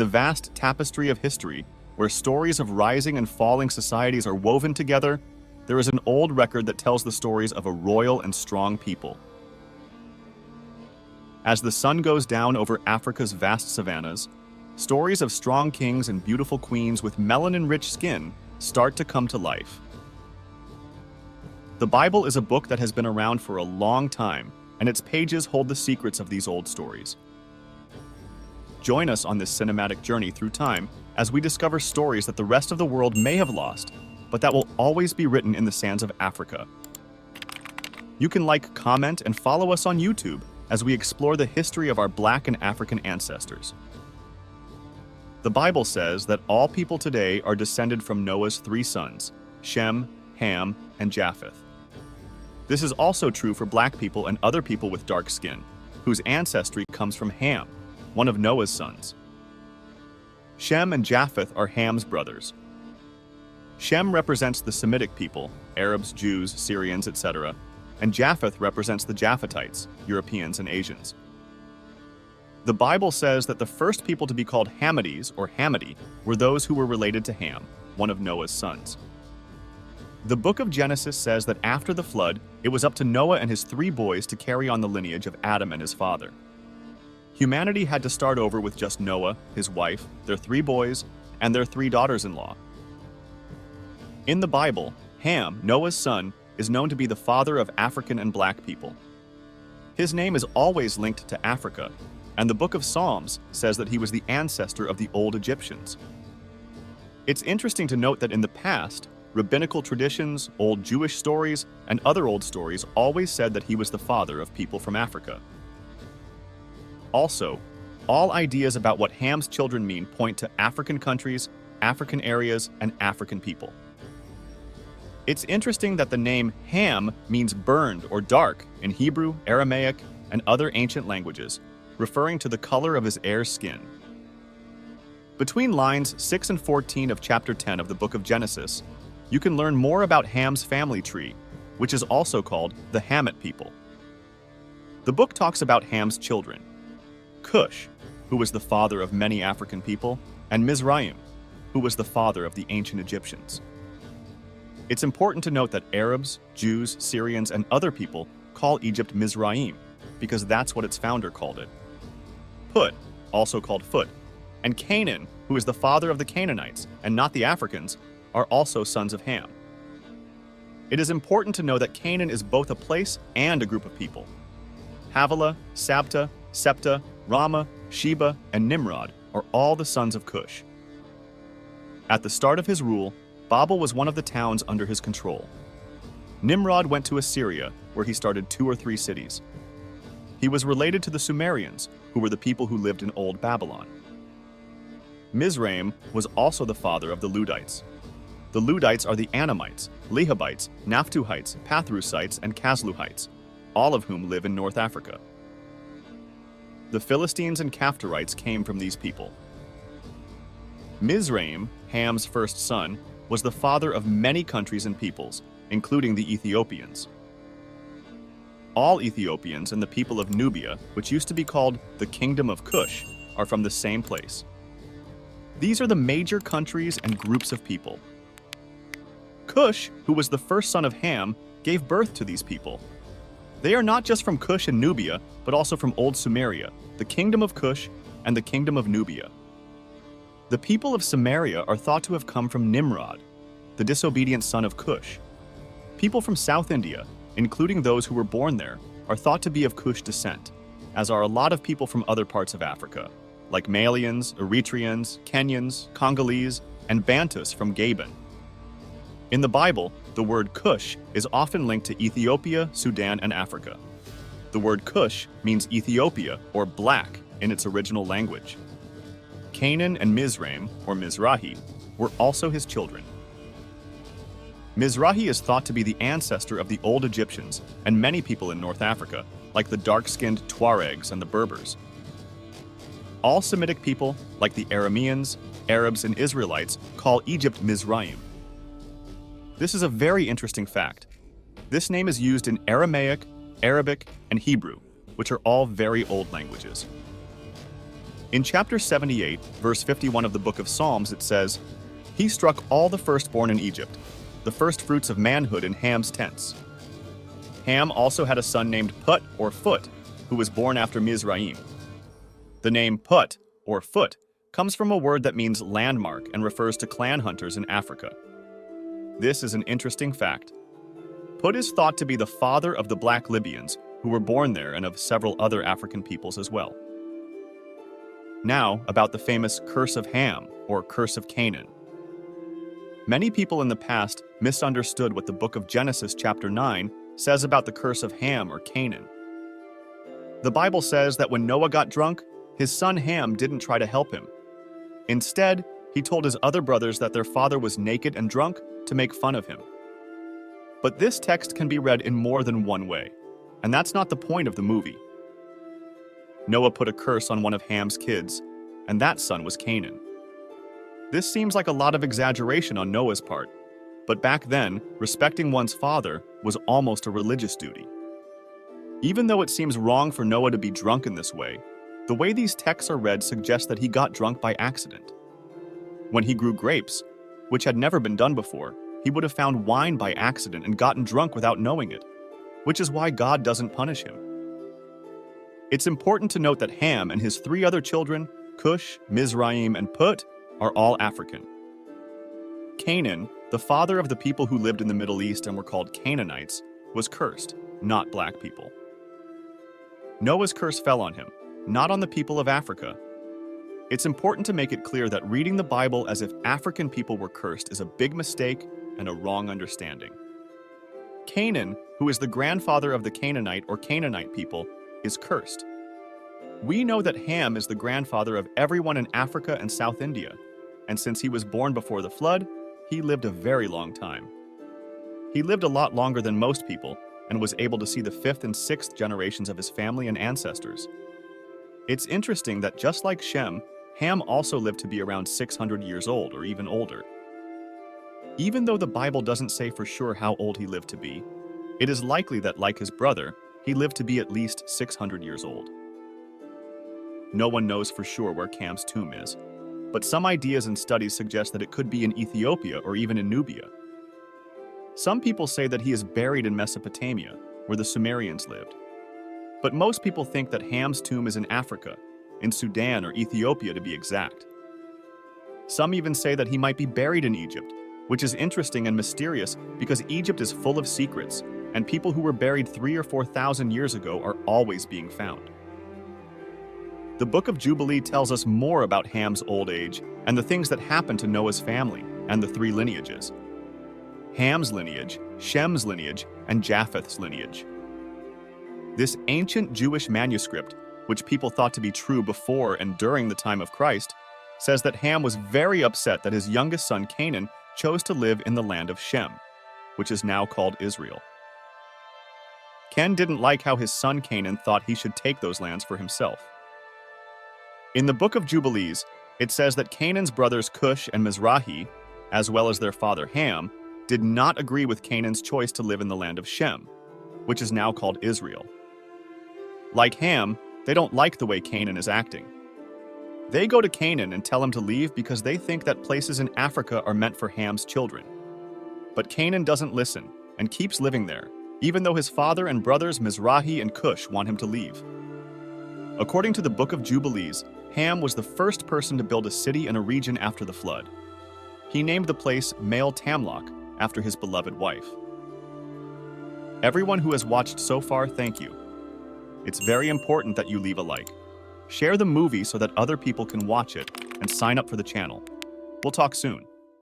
the vast tapestry of history, where stories of rising and falling societies are woven together, there is an old record that tells the stories of a royal and strong people. As the sun goes down over Africa's vast savannas, stories of strong kings and beautiful queens with melanin-rich skin start to come to life. The Bible is a book that has been around for a long time, and its pages hold the secrets of these old stories. Join us on this cinematic journey through time as we discover stories that the rest of the world may have lost, but that will always be written in the sands of Africa. You can like, comment, and follow us on YouTube as we explore the history of our Black and African ancestors. The Bible says that all people today are descended from Noah's 3 sons, Shem, Ham, and Japheth. This is also true for Black people and other people with dark skin, whose ancestry comes from Ham, one of Noah's sons. Shem and Japheth are Ham's brothers. Shem represents the Semitic people, Arabs, Jews, Syrians, etc., and Japheth represents the Japhetites, Europeans and Asians. The Bible says that the first people to be called Hamites or Hamite were those who were related to Ham, one of Noah's sons. The book of Genesis says that after the flood, it was up to Noah and his 3 boys to carry on the lineage of Adam and his father. Humanity had to start over with just Noah, his wife, their 3 boys, and their 3 daughters-in-law. In the Bible, Ham, Noah's son, is known to be the father of African and Black people. His name is always linked to Africa, and the book of Psalms says that he was the ancestor of the old Egyptians. It's interesting to note that in the past, rabbinical traditions, old Jewish stories, and other old stories always said that he was the father of people from Africa. Also, all ideas about what Ham's children mean point to African countries, African areas, and African people. It's interesting that the name Ham means burned or dark in Hebrew, Aramaic, and other ancient languages, referring to the color of his heir's skin. Between lines 6 and 14 of chapter 10 of the book of Genesis, you can learn more about Ham's family tree, which is also called the Hamite people. The book talks about Ham's children: Cush, who was the father of many African people, and Mizraim, who was the father of the ancient Egyptians. It's important to note that Arabs, Jews, Syrians, and other people call Egypt Mizraim, because that's what its founder called it. Put, also called Foot, and Canaan, who is the father of the Canaanites, and not the Africans, are also sons of Ham. It is important to know that Canaan is both a place and a group of people. Havilah, Sabta, Septa, Rama, Sheba, and Nimrod are all the sons of Cush. At the start of his rule, Babel was one of the towns under his control. Nimrod went to Assyria, where he started 2 or 3 cities. He was related to the Sumerians, who were the people who lived in Old Babylon. Mizraim was also the father of the Ludites. The Ludites are the Anamites, Lehabites, Naphtuhites, Pathrusites, and Casluhites, all of whom live in North Africa. The Philistines and Caphtorites came from these people. Mizraim, Ham's first son, was the father of many countries and peoples, including the Ethiopians. All Ethiopians and the people of Nubia, which used to be called the Kingdom of Cush, are from the same place. These are the major countries and groups of people. Cush, who was the first son of Ham, gave birth to these people. They are not just from Cush and Nubia, but also from Old Sumeria, the Kingdom of Cush, and the Kingdom of Nubia. The people of Samaria are thought to have come from Nimrod, the disobedient son of Cush. People from South India, including those who were born there, are thought to be of Cush descent, as are a lot of people from other parts of Africa, like Malians, Eritreans, Kenyans, Congolese, and Bantus from Gabon. In the Bible, the word Cush is often linked to Ethiopia, Sudan, and Africa. The word Cush means Ethiopia or black in its original language. Canaan and Mizraim, or Mizrahi, were also his children. Mizrahi is thought to be the ancestor of the old Egyptians and many people in North Africa, like the dark-skinned Tuaregs and the Berbers. All Semitic people, like the Arameans, Arabs, and Israelites, call Egypt Mizraim. This is a very interesting fact. This name is used in Aramaic, Arabic, and Hebrew, which are all very old languages. In chapter 78, verse 51 of the book of Psalms, it says, "He struck all the firstborn in Egypt, the first fruits of manhood in Ham's tents." Ham also had a son named Put or Foot, who was born after Mizraim. The name Put or Foot comes from a word that means landmark and refers to clan hunters in Africa. This is an interesting fact. Put is thought to be the father of the Black Libyans, who were born there, and of several other African peoples as well. Now, about the famous Curse of Ham, or Curse of Canaan. Many people in the past misunderstood what the book of Genesis chapter 9 says about the curse of Ham or Canaan. The Bible says that when Noah got drunk, his son Ham didn't try to help him. Instead, he told his other brothers that their father was naked and drunk to make fun of him. But this text can be read in more than one way, and that's not the point of the movie. Noah put a curse on one of Ham's kids, and that son was Canaan. This seems like a lot of exaggeration on Noah's part, but back then, respecting one's father was almost a religious duty. Even though it seems wrong for Noah to be drunk in this way these texts are read suggests that he got drunk by accident. When he grew grapes, which had never been done before, he would have found wine by accident and gotten drunk without knowing it, which is why God doesn't punish him. It's important to note that Ham and his 3 other children, Cush, Mizraim, and Put, are all African. Canaan, the father of the people who lived in the Middle East and were called Canaanites, was cursed, not black people. Noah's curse fell on him, not on the people of Africa. It's important to make it clear that reading the Bible as if African people were cursed is a big mistake and a wrong understanding. Canaan, who is the grandfather of the Canaanite or Canaanite people, is cursed. We know that Ham is the grandfather of everyone in Africa and South India, and since he was born before the flood, he lived a very long time. He lived a lot longer than most people and was able to see the 5th and 6th generations of his family and ancestors. It's interesting that just like Shem, Ham also lived to be around 600 years old or even older. Even though the Bible doesn't say for sure how old he lived to be, it is likely that, like his brother, he lived to be at least 600 years old. No one knows for sure where Ham's tomb is, but some ideas and studies suggest that it could be in Ethiopia or even in Nubia. Some people say that he is buried in Mesopotamia, where the Sumerians lived. But most people think that Ham's tomb is in Africa, in Sudan or Ethiopia to be exact. Some even say that he might be buried in Egypt, which is interesting and mysterious because Egypt is full of secrets, and people who were buried 3,000 or 4,000 years ago are always being found. The Book of Jubilee tells us more about Ham's old age and the things that happened to Noah's family and the 3 lineages: Ham's lineage, Shem's lineage, and Japheth's lineage. This ancient Jewish manuscript, which people thought to be true before and during the time of Christ, says that Ham was very upset that his youngest son Canaan chose to live in the land of Shem, which is now called Israel. Ken didn't like how his son Canaan thought he should take those lands for himself. In the Book of Jubilees, it says that Canaan's brothers Cush and Mizrahi, as well as their father Ham, did not agree with Canaan's choice to live in the land of Shem, which is now called Israel. Like Ham, they don't like the way Canaan is acting. They go to Canaan and tell him to leave because they think that places in Africa are meant for Ham's children. But Canaan doesn't listen and keeps living there, even though his father and brothers Mizrahi and Cush want him to leave. According to the Book of Jubilees, Ham was the first person to build a city in a region after the flood. He named the place Male Tamlock after his beloved wife. Everyone who has watched so far, thank you. It's very important that you leave a like. Share the movie so that other people can watch it, and sign up for the channel. We'll talk soon.